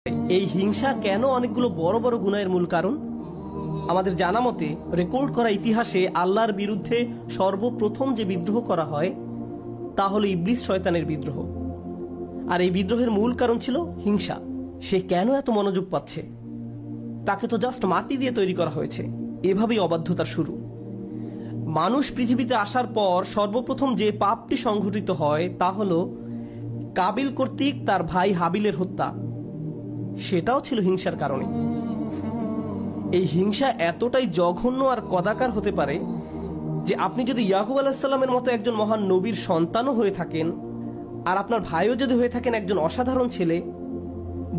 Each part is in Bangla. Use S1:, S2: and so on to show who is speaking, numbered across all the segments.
S1: এই হিংসা কেন অনেকগুলো বড় বড় গুনাহের মূল কারণ? আমাদের জানা মতে রেকর্ড করা ইতিহাসে আল্লাহর বিরুদ্ধে সর্বপ্রথম যে বিদ্রোহ করা হয় তা হলো ইবলিস শয়তানের বিদ্রোহ। আর এই বিদ্রোহের মূল কারণ ছিল হিংসা। সে কেন এত মনোযোগ পাচ্ছে? তাকে তো জাস্ট মাটি দিয়ে তৈরি করা হয়েছে। এভাবেই অবাধ্যতার শুরু। মানুষ পৃথিবীতে আসার পর সর্বপ্রথম যে পাপটি সংঘটিত হয় তা হলো কাবিল কর্তৃক তার ভাই হাবিলের হত্যা। সেটাও ছিল হিংসার কারণে। এই হিংসা এতটাই জঘন্য আর কদাকার হতে পারে যে আপনি যদি ইয়াকুব আলাইহিসসালামের মতো একজন মহান নবীর সন্তানও হয়ে থাকেন, আর আপনার ভাইও যদি হয়ে থাকেন একজন অসাধারণ ছেলে,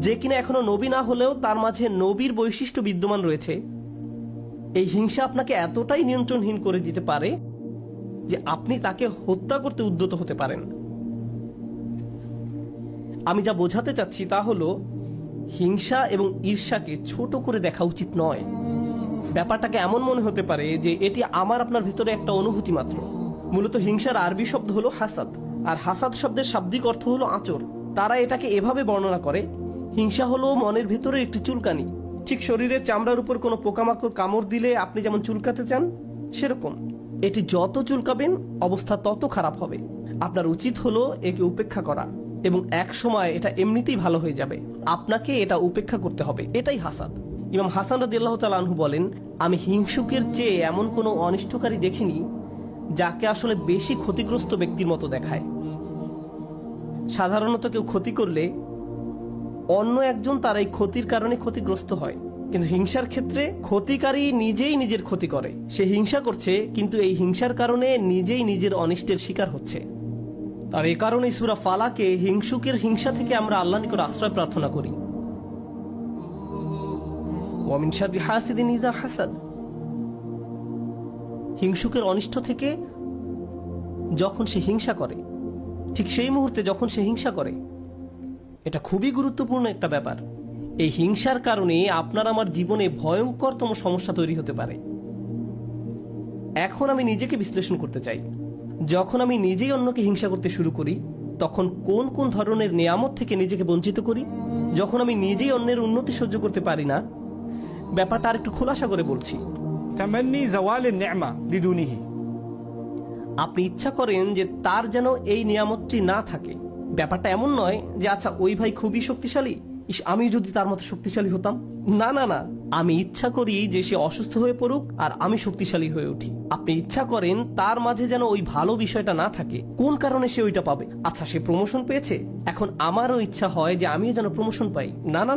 S1: যে কিনা এখনো নবী না হলেও তার মাঝে নবীর বৈশিষ্ট্য বিদ্যমান রয়েছে, এই হিংসা আপনাকে এতটাই নিয়ন্ত্রণহীন করে দিতে পারে যে আপনি তাকে হত্যা করতে উদ্যত হতে পারেন। আমি যা বোঝাতে চাচ্ছি তা হলো হিংসা এবং ঈর্ষাকে ছোট করে দেখা উচিত নয়। ব্যাপারটাকে এমন মনে হতে পারে যে এটি আমার আপনার ভিতরে একটা অনুভূতি মাত্র। মূলত হিংসার আরবি শব্দ হলো হাসাদ, আর হাসাদ শব্দের শাব্দিক অর্থ হলো আঁচড়। তারা এটাকে এভাবে বর্ণনা করে, হিংসা হলো মনের ভিতরে একটি চুলকানি। ঠিক শরীরের চামড়ার উপর কোনো পোকামাকড় কামড় দিলে আপনি যেমন চুলকাতে চান, সেরকম এটি যত চুলকাবেন অবস্থা তত খারাপ হবে। আপনার উচিত হলো একে উপেক্ষা করা, এবং এক সময় এটা এমনিতেই ভালো হয়ে যাবে। আপনাকে এটা উপেক্ষা করতে হবে। এটাই হাসাদ। ইমাম হাসান রাদিয়াল্লাহু তাআলা আনহু বলেন, আমি হিংসুকের চেয়ে এমন কোনো অনিষ্টকারী দেখিনি যাকে আসলে বেশি ক্ষতিগ্রস্ত ব্যক্তির মতো দেখায়। সাধারণত কেউ ক্ষতি করলে অন্য একজন তার এই ক্ষতির কারণে ক্ষতিগ্রস্ত হয়, কিন্তু হিংসার ক্ষেত্রে ক্ষতিকারী নিজেই নিজের ক্ষতি করে। সে হিংসা করছে, কিন্তু এই হিংসার কারণে নিজেই নিজের অনিষ্টের শিকার হচ্ছে। আর এ কারণে সূরা ফালাকে হিংসুকের হিংসা থেকে আমরা আল্লাহর নিকট আশ্রয় প্রার্থনা করি। ওয়া মিন শাররি হাসিদিন ইযা হাসাদ। হিংসুকের অনিষ্ট থেকে যখন সে হিংসা করে, ঠিক সেই মুহূর্তে যখন সে হিংসা করে, এটা খুবই গুরুত্বপূর্ণ একটা ব্যাপার। এই হিংসার কারণে আপনার আমার জীবনে ভয়ঙ্করতম সমস্যা তৈরি হতে পারে। এখন আমি নিজেকে বিশ্লেষণ করতে চাই। যখন আমি নিজেই অন্যকে হিংসা করতে শুরু করি, তখন কোন কোন ধরনের নিয়ামত থেকে নিজেকে বঞ্চিত করি? যখন আমি নিজেই অন্যের উন্নতি সহ্য করতে পারি না, ব্যাপারটা আর একটু খোলাসা করে বলছি।
S2: তামান্নি জাওয়ালিন নি'মা লিদুনিহি।
S1: আপনি ইচ্ছা করেন যে তার যেন এই নিয়ামতটি না থাকে। ব্যাপারটা এমন নয় যে আচ্ছা ওই ভাই খুবই শক্তিশালী, আমি যদি তার মতো শক্তিশালী হতাম। না না না, আমি ইচ্ছা করি যে সে অসুস্থ হয়ে পড়ুক আর আমি শক্তিশালী হয়ে উঠি। আপনি ইচ্ছা করেন তার মাঝে যেন ওই ভালো বিষয়টা না থাকে। কোন কারণে সে ওইটা পাবে? আচ্ছা, সে প্রমোশন পেয়েছে, এখন আমারও ইচ্ছা হয় যে আমিও যেন প্রমোশন পাই। না না।